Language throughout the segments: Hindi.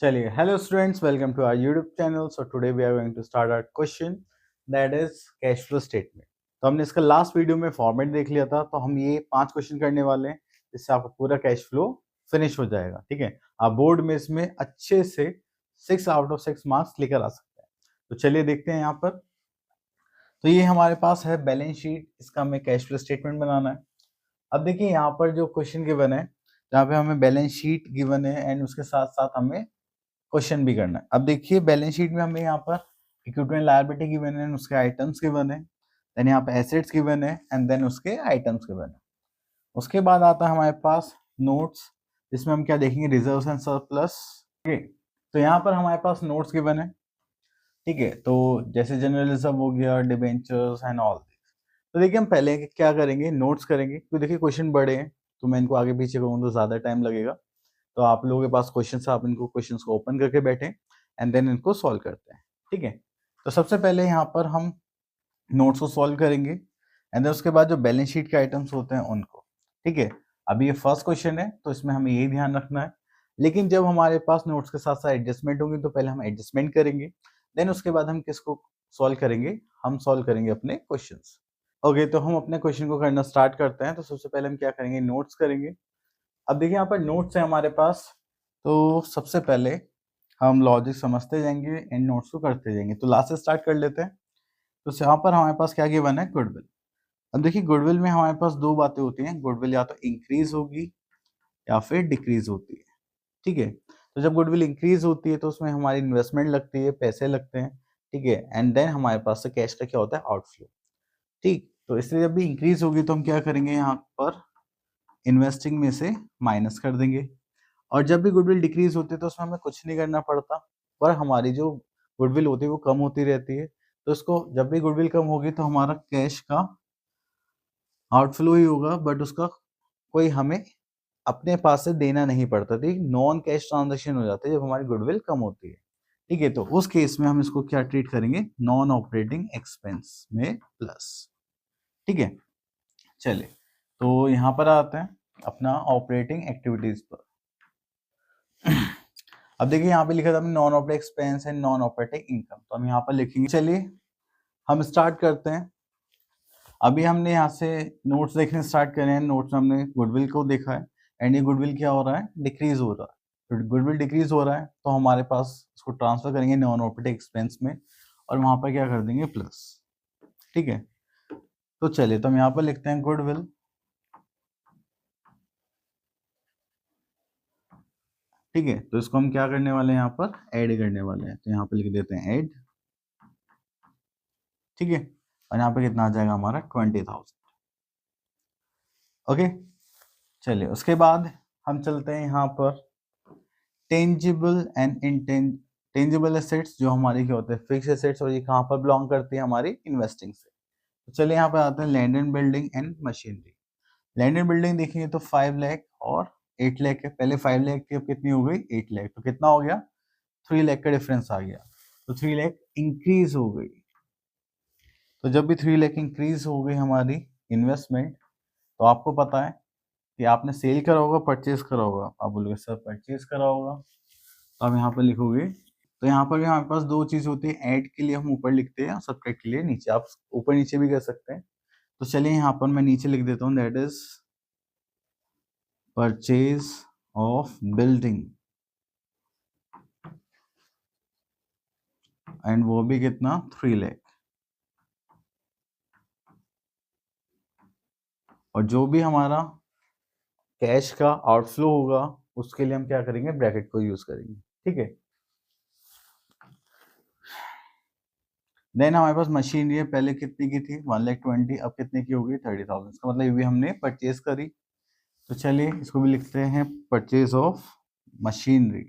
चलिए, hello students, welcome to our YouTube channel. So today we are going to start our question that is cash flow statement. तो हमने इसका लास्ट वीडियो में फॉर्मेट देख लिया था, तो हम ये 5 क्वेश्चन करने वाले हैं जिससे आपका पूरा कैश फ्लो फिनिश हो जाएगा। ठीक है, आप बोर्ड में इसमें अच्छे से 6 आउट ऑफ 6 मार्क्स लेकर आ सकते हैं। तो चलिए देखते हैं यहाँ पर। तो ये हमारे पास है बैलेंस शीट, इसका हमें कैश फ्लो स्टेटमेंट बनाना है। अब देखिए यहाँ पर जो क्वेश्चन गिवन है, जहाँ पे हमें बैलेंस शीट गिवन है एंड उसके साथ साथ हमें क्वेश्चन भी करना है। अब देखिए बैलेंस शीट में हमें यहाँ पर इक्विटी एंड लायबिलिटी गिवन है, उसके आइटम्स गिवन है, देन यहाँ पे एसेट्स गिवन है एंड देन उसके आइटम्स गिवन है। उसके बाद आता है हमारे पास नोट्स, जिसमें हम क्या देखेंगे, रिजर्व्स एंड सरप्लस। तो यहाँ पर हमारे पास नोट्स गिवन है। ठीक है, तो जैसे जनरल रिजर्व हो गया, डिबेंचर्स एंड ऑल। तो देखिए हम पहले क्या करेंगे, नोट्स करेंगे। तो देखिए क्वेश्चन बड़े हैं, तो मैं इनको आगे पीछे करूँ तो ज्यादा टाइम लगेगा। तो आप लोगों के पास क्वेश्चन, आप इनको क्वेश्चंस को ओपन करके बैठे एंड देन इनको सॉल्व करते हैं। ठीक है, तो सबसे पहले यहाँ पर हम नोट्स को सॉल्व करेंगे एंड देन उसके बाद जो बैलेंस शीट के आइटम्स होते हैं उनको। ठीक है, अभी ये फर्स्ट क्वेश्चन है तो इसमें हमें यही ध्यान रखना है। लेकिन जब हमारे पास नोट्स के साथ साथ एडजस्टमेंट होंगी तो पहले हम एडजस्टमेंट करेंगे, देन उसके बाद हम किसको सॉल्व करेंगे, हम सॉल्व करेंगे अपने क्वेश्चंस। ओके, तो हम अपने क्वेश्चन को करना स्टार्ट करते हैं। तो सबसे पहले हम क्या करेंगे, नोट्स करेंगे। अब देखिए यहाँ पर नोट्स है हमारे पास, तो सबसे पहले हम लॉजिक समझते जाएंगे एंड नोट्स को करते जाएंगे। तो लास्ट से स्टार्ट कर लेते हैं। तो यहाँ पर हमारे पास क्या गिवन है, गुडविल। अब देखिए गुडविल में हमारे पास दो बातें होती हैं, गुडविल या तो इंक्रीज होगी या फिर डिक्रीज होती है। ठीक है, तो जब गुडविल इंक्रीज होती है तो उसमें हमारी इन्वेस्टमेंट लगती है, पैसे लगते हैं। ठीक है, एंड देन हमारे पास से कैश का क्या होता है, आउटफ्लो। ठीक, तो इसलिए जब भी इंक्रीज होगी तो हम क्या करेंगे, यहाँ पर इन्वेस्टिंग में से माइनस कर देंगे। और जब भी गुडविल डिक्रीज होती है तो उसमें हमें कुछ नहीं करना पड़ता, पर हमारी जो गुडविल होती है वो कम होती रहती है। तो इसको जब भी गुडविल कम होगी तो हमारा कैश का आउटफ्लो ही होगा, बट उसका कोई हमें अपने पास से देना नहीं पड़ता। ठीक, नॉन कैश ट्रांजेक्शन हो जाता है जब हमारी गुडविल कम होती है। ठीक है, तो उस केस में हम इसको क्या ट्रीट करेंगे, नॉन ऑपरेटिंग एक्सपेंस में प्लस। ठीक है, चलिए तो यहाँ पर आते हैं अपना ऑपरेटिंग एक्टिविटीज पर। अब देखिए यहाँ पे लिखा था हमने non operating expense and non operating income, तो हम यहाँ पर लिखेंगे। चलिए हम स्टार्ट करते हैं। अभी हमने यहाँ से नोट्स देखने स्टार्ट करे हैं। नोट्स में हमने गुडविल को देखा है एंड ये गुडविल क्या हो रहा है, डिक्रीज हो रहा है। तो गुडविल डिक्रीज हो रहा है तो हमारे पास इसको ट्रांसफर करेंगे नॉन ऑपरेटिंग एक्सपेंस में और वहां पर क्या कर देंगे, प्लस। ठीक है, तो चलिए तो हम यहाँ पर लिखते हैं गुडविल। ठीक है, तो इसको हम क्या करने वाले हैं, यहाँ पर ऐड करने वाले हैं। तो यहाँ पर लिख देते हैं ऐड। ठीक है, और यहाँ पे कितना आ जाएगा हमारा 20,000। ओके, चलिए उसके बाद हम चलते हैं यहाँ पर टेंजिबल एंड टेंजिबल एसेट्स, जो हमारी क्या होते हैं, फिक्स एसेट्स, और ये कहाँ पर बिलोंग करती है, हमारी इन्वेस्टिंग से। तो चलिए यहाँ पर आते हैं land and building and machinery. Land and building देखेंगे तो 5 लाख और 8 लाख है। पहले 5 लाख थी, अब कितनी हो गई, 8 लाख। तो कितना हो गया, 3 लाख का डिफरेंस आ गया। तो 3 लाख इंक्रीज हो गई। तो जब भी 3 लाख इंक्रीज हो गई हमारी इन्वेस्टमेंट, तो आपको पता है कि आपने सेल करा होगा, परचेज करा होगा। आप बोलोगे सर परचेज करा होगा, तो आप यहाँ पर लिखोगे। तो यहाँ पर भी हमारे पास दो चीज होती है, ऐड के लिए हम ऊपर लिखते हैं और सब्ट्रैक्ट के लिए नीचे। आप ऊपर नीचे भी कर सकते हैं। तो चलिए यहाँ पर मैं नीचे लिख देता हूँ, that is purchase of building, and वो भी कितना, 3 लाख। और जो भी हमारा कैश का आउटफ्लो होगा उसके लिए हम क्या करेंगे, ब्रैकेट को यूज करेंगे। ठीक है, देन हमारे पास मशीनरी है, पहले कितनी की थी, 1,20,000, अब कितने की होगी, 30,000। इसका मतलब ये भी हमने परचेज करी। तो चलिए इसको भी लिखते हैं परचेज ऑफ मशीनरी।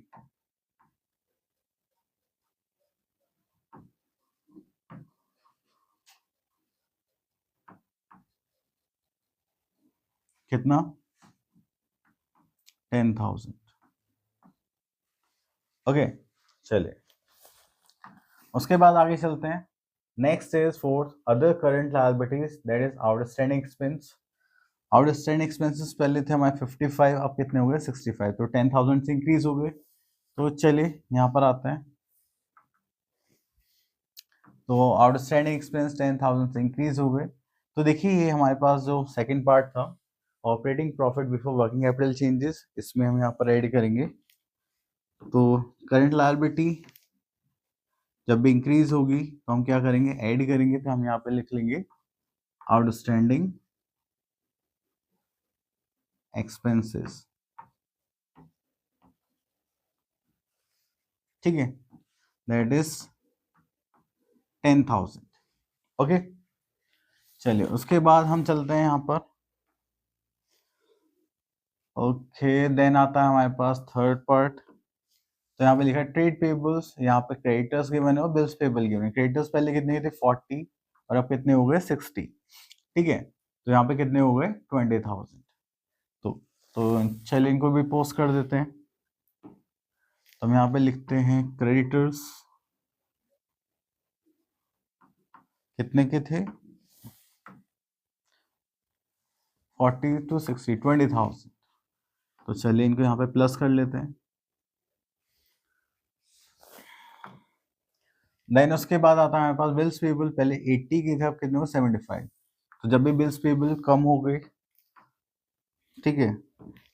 कितना, 10,000। ओके, चलिए उसके बाद आगे चलते हैं। Next is fourth, other current liabilities, that is outstanding expense. Outstanding expenses पहले थे हमारे 55, अब कितने हो गए, 65। तो 10,000 से इंक्रीज हो गए। तो चलिए यहाँ पर आते हैं। तो आउटस्टैंडिंग एक्सपेंस 10,000 से इंक्रीज हो गए। तो देखिए ये हमारे पास जो सेकंड पार्ट था, operating profit before working capital changes, इसमें हम यहाँ पर ऐड करेंगे। तो करंट लायबिलिटी जब भी इंक्रीज होगी तो हम क्या करेंगे, ऐड करेंगे। तो हम यहाँ पे लिख लेंगे आउटस्टैंडिंग एक्सपेंसेस, ठीक है, दैट इज 10,000। ओके, चलिए उसके बाद हम चलते हैं यहाँ पर। ओके, देन आता है हमारे पास थर्ड पार्ट। तो यहाँ पे लिखा है ट्रेड पेबल्स, यहाँ पे क्रेडिटर्स गिवन है और बिल्स पेबल गिवन है। क्रेडिटर्स पहले कितने थे 40 और अब कितने हो गए 60, ठीक है। तो यहाँ पे कितने हो गए 20,000। तो चलिए इनको भी पोस्ट कर देते हैं। तो हम यहाँ पे लिखते हैं क्रेडिटर्स कितने के थे 40 to 60, 20,000। तो चलिए इनको यहाँ पे प्लस कर लेते हैं। देन उसके बाद आता है हमारे पास बिल्स पेबल, पहले 80 की थे अब कितने हो 75। तो जब भी बिल्स पेबल कम हो गई, ठीक है,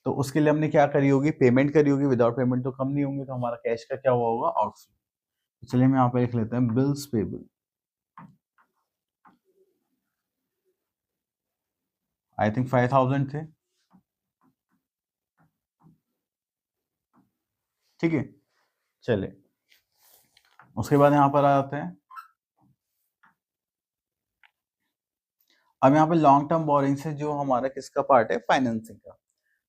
तो उसके लिए हमने क्या करी होगी, पेमेंट करी होगी। विदाउट पेमेंट तो कम नहीं होंगे, तो हमारा कैश का क्या हुआ होगा, आउटफ्लो। तो चलिए हम यहाँ पे लिख लेते हैं बिल्स पेबल, आई थिंक 5,000 थे, ठीक है। चलिए उसके बाद यहाँ पर आ जाते हैं। अब यहाँ पे लॉन्ग टर्म बोरिंग से जो हमारा किसका पार्ट है, फाइनेंसिंग का।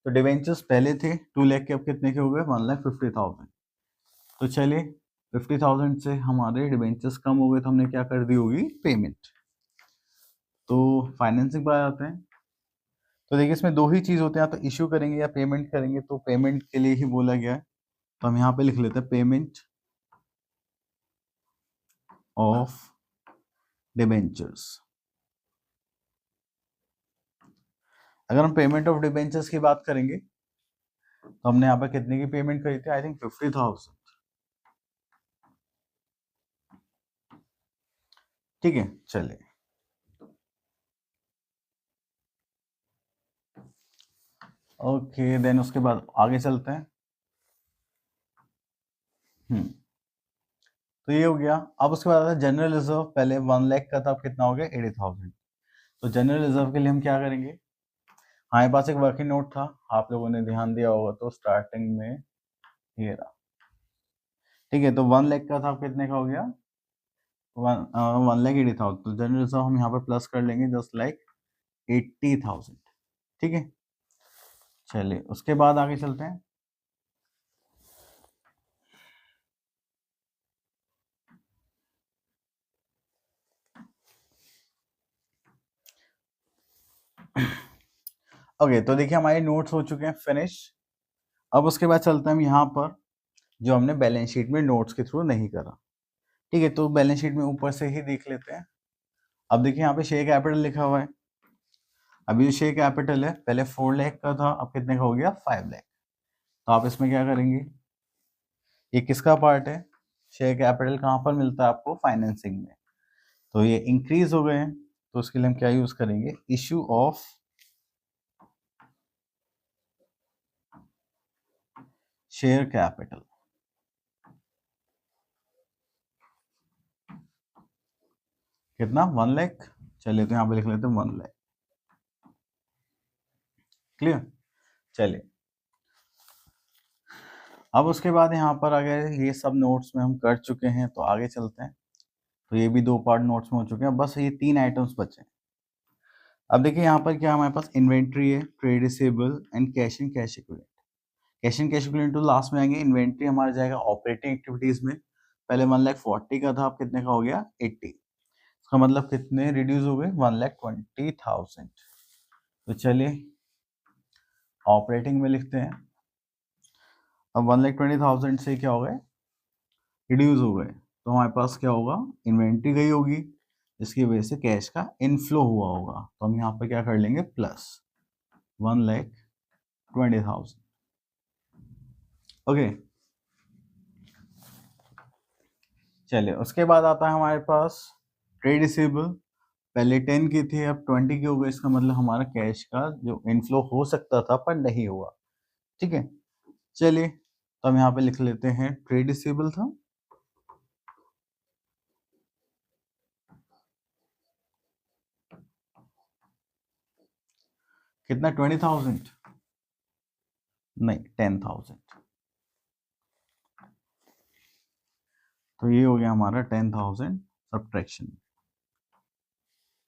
तो डिवेंचर्स पहले थे 2 लाख के, अब कितने के हो गए 1,50,000। तो चलिए 50,000 से हमारे डिवेंचर्स कम हो गए, तो हमने क्या कर दी होगी, पेमेंट। तो फाइनेंसिंग पर आते हैं। तो देखिए इसमें दो ही चीज होते हैं, या तो इश्यू करेंगे या पेमेंट करेंगे। तो पेमेंट के लिए ही बोला गया है, तो हम यहाँ पे लिख लेते हैं पेमेंट ऑफ डिबेंचर्स। अगर हम पेमेंट ऑफ डिबेंचर्स की बात करेंगे तो हमने यहाँ पे कितने की पेमेंट करी थी, आई थिंक 50,000, ठीक है। चलिए ओके, देन उसके बाद आगे चलते हैं। तो ये हो गया। अब उसके बाद आता है जनरल रिजर्व, पहले 1 लाख का था, अब कितना हो गया 80,000। तो जनरल रिजर्व के लिए हम क्या करेंगे, हमारे पास एक वर्किंग नोट था, आप लोगों ने ध्यान दिया होगा, तो स्टार्टिंग में ये रहा, ठीक है। तो 1 लाख का था, अब कितने का हो गया 1,80,000। तो जनरल रिजर्व हम यहाँ पर प्लस कर लेंगे 10,80,000, ठीक है। चलिए उसके बाद आगे चलते हैं। ओके, तो देखिए हमारे नोट्स हो चुके हैं फिनिश। अब उसके बाद चलते हैं हम यहाँ पर, जो हमने बैलेंस शीट में नोट्स के थ्रू नहीं करा, ठीक है। तो बैलेंस शीट में ऊपर से ही देख लेते हैं। अब देखिए यहाँ पे शेयर कैपिटल लिखा हुआ है। अभी जो शेयर कैपिटल है पहले 4 लाख का था, अब कितने का हो गया 5 लाख। तो आप इसमें क्या करेंगे, ये किसका पार्ट है, शेयर कैपिटल कहाँ पर मिलता है आपको, फाइनेंसिंग में। तो ये इंक्रीज हो गए हैं, तो उसके लिए हम क्या यूज करेंगे, इश्यू ऑफ शेयर कैपिटल। कितना 1 लाख। चलिए तो यहाँ पे लिख लेते हैं 1 लाख, क्लियर। चलिए अब उसके बाद यहाँ पर अगर ये सब नोट्स में हम कर चुके हैं, तो आगे चलते हैं। तो ये भी 2 पार्ट नोट्स में हो चुके हैं, बस ये 3 आइटम्स बचे हैं। अब देखिए यहाँ पर क्या हमारे पास इन्वेंट्री है, trade receivable and cash and cash equivalent. Cash and cash equivalent तो लास्ट में आएंगे। इन्वेंट्री हमारा जाएगा ऑपरेटिंग एक्टिविटीज में, पहले 1,40,000 का था, अब कितने का हो गया 80। इसका मतलब कितने रिड्यूस हो गए 1,20,000। तो चलिए ऑपरेटिंग में लिखते हैं। अब 1,20,000 से क्या हो गए, रिड्यूस हो गए, तो हमारे पास क्या होगा, इन्वेंट्री गई होगी, जिसकी वजह से कैश का इनफ्लो हुआ होगा। तो हम यहाँ पे क्या कर लेंगे, प्लस 1,20,000, ओके। चलिए उसके बाद आता है हमारे पास ट्रेड रिसीवेबल। पहले 10 की थी, अब 20 की हो गई। इसका मतलब हमारा कैश का जो इनफ्लो हो सकता था पर नहीं हुआ। ठीक है, चलिए तो हम यहाँ पे लिख लेते हैं ट्रेड रिसीवेबल था, कितना 20,000, नहीं 10,000। तो ये हो गया हमारा 10,000 सब्ट्रैक्शन।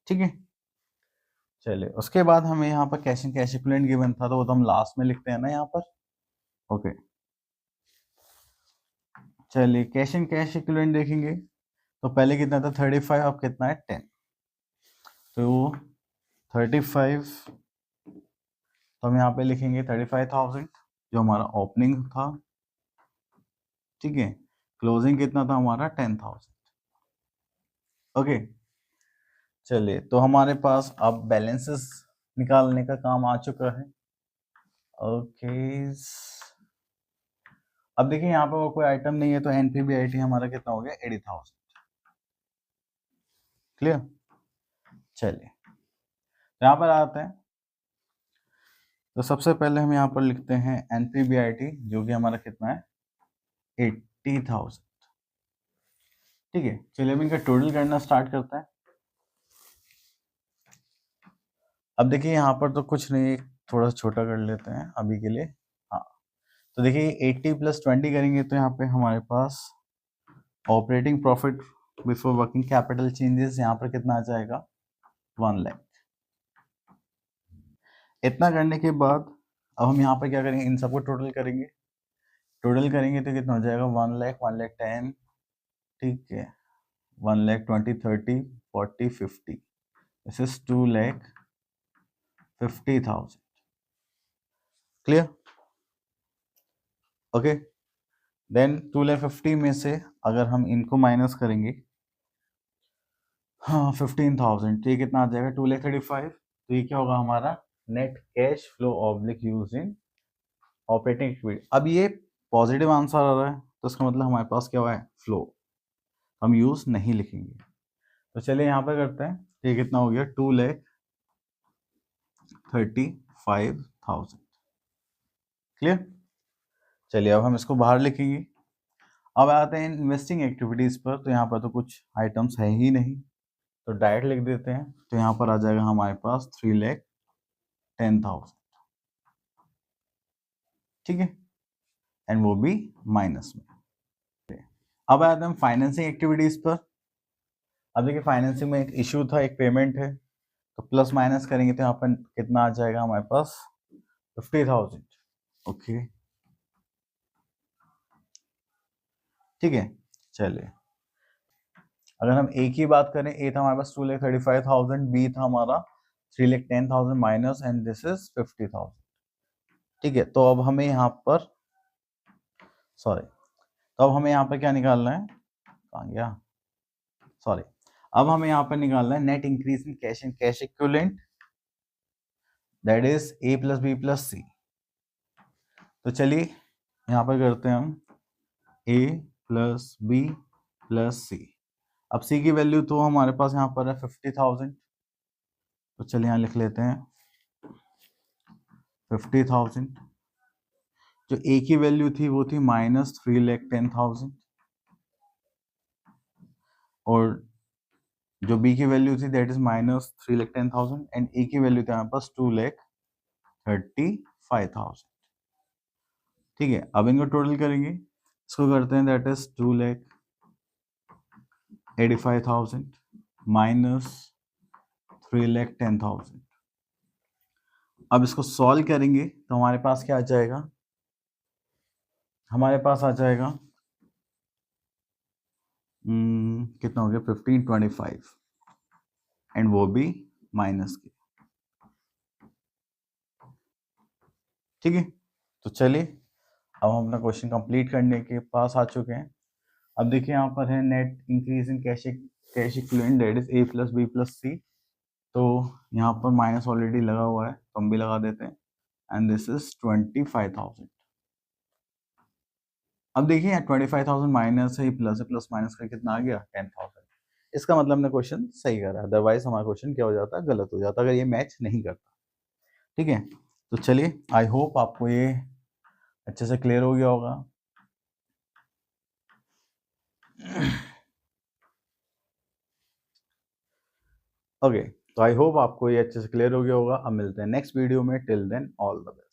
ठीक है, चलिए उसके बाद हमें यहाँ पर cash and cash equivalent given था, तो वो तो हम लास्ट में लिखते हैं ना यहाँ पर। ओके, चलिए कैश एंड कैश इक्विवेलेंट देखेंगे तो पहले कितना था 35, अब कितना है 10। तो 35, तो हम यहाँ पे लिखेंगे 35,000 जो हमारा ओपनिंग था। ठीक है, क्लोजिंग कितना था हमारा 10,000। ओके, चलिए तो हमारे पास अब बैलेंसेस निकालने का काम आ चुका है। ओके, अब देखिए यहाँ पर कोई आइटम नहीं है, तो एनपीबीआईटी हमारा कितना हो गया 80,000। क्लियर, चलिए तो यहाँ पर आते हैं। तो सबसे पहले हम यहाँ पर लिखते हैं एनपीबीआईटी जो कि हमारा कितना है 80,000। ठीक है, चलिए अब इनका टोटल करना स्टार्ट करते हैं। अब देखिए यहाँ पर तो कुछ नहीं, थोड़ा छोटा कर लेते हैं अभी के लिए। हाँ, तो देखिए 80 + 20 करेंगे तो यहाँ पे हमारे पास operating profit before working capital changes यहाँ पर कितना आ जाएगा 1 लाख। इतना करने के बाद अब हम यहाँ पर क्या करेंगे, इन सबको टोटल करेंगे। टोटल करेंगे तो कितना हो जाएगा 1 लाख, 1 लाख 10, ठीक है, 1 lakh 20, 30, 40, 50, this is 2,50,000। Clear, okay. Then 2,50,000 में से अगर हम इनको माइनस करेंगे, हाँ 15,000, तो ये कितना आ जाएगा 2,35,000। तो ये क्या होगा हमारा net cash flow oblique use in operating activity. अब ये पॉजिटिव आंसर आ रहा है तो इसका मतलब हमारे पास क्या हुआ है फ्लो, हम यूज नहीं लिखेंगे। तो चलिए यहाँ पे करते हैं, तो ये कितना हो गया 2,35,000। क्लियर, चलिए अब हम इसको बाहर लिखेंगे। अब आते हैं इन्वेस्टिंग एक्टिविटीज पर, तो यहाँ पर तो कुछ आइटम्स है ही नहीं, तो डायरेक्ट लिख देते हैं। तो यहाँ पर आ जाएगा हमारे पास 3,10,000। ठीक है, एंड वो भी माइनस में। अब आते हैं फाइनेंसिंग एक्टिविटीज पर। अब देखिए फाइनेंसिंग में एक इशू था, एक पेमेंट है, तो प्लस माइनस करेंगे तो यहाँ पर कितना आ जाएगा हमारे पास 50,000। ओके, ठीक है, चलिए अगर हम ए की बात करें, ए था हमारे पास 2,35,000, बी था हमारा 3,10,000 माइनस, एंड दिस इज 50,000। ठीक है, तो अब हमें यहाँ पर सॉरी, तो अब हमें यहाँ पर क्या निकालना है, कहाँ गया, सॉरी, अब हमें यहाँ पर निकालना है net increase in cash and cash equivalent, that is A plus B plus C. तो चलिए यहाँ पर करते हैं हम A plus B plus C. अब सी की वैल्यू तो हमारे पास यहाँ पर है 50,000, तो चलिए यहाँ लिख लेते हैं 50,000। जो ए की वैल्यू थी वो थी -3,10,000, और जो बी की वैल्यू थी दैट इज -3,10,000, एंड ए की वैल्यू थी हमारे पास 2,35,000। ठीक है, अब इनको टोटल करेंगे, इसको करते हैं, दैट इज 2,85,000 माइनस 3,10,000। अब इसको सॉल्व करेंगे तो हमारे पास क्या आ जाएगा, हमारे पास आ जाएगा कितना हो गया 1525, एंड वो भी माइनस के। ठीक है, तो चलिए अब हम अपना क्वेश्चन कंप्लीट करने के पास आ चुके हैं। अब देखिए यहाँ पर है net increase in cash equivalent, that is A plus B plus C. तो यहाँ पर माइनस ऑलरेडी लगा हुआ है तो हम भी लगा देते हैं, एंड दिस इज 25,000। अब देखिए 25,000 माइनस है, प्लस है, प्लस माइनस का कितना आ गया 10,000। इसका मतलब हमने क्वेश्चन सही करा, अदरवाइज हमारा क्वेश्चन क्या हो जाता, गलत हो जाता अगर ये मैच नहीं करता। ठीक है, तो चलिए आई होप आपको ये अच्छे से क्लियर हो गया होगा। ओके, तो आई होप आपको ये अच्छे से क्लियर हो गया होगा। अब मिलते हैं नेक्स्ट वीडियो में, till then all the best.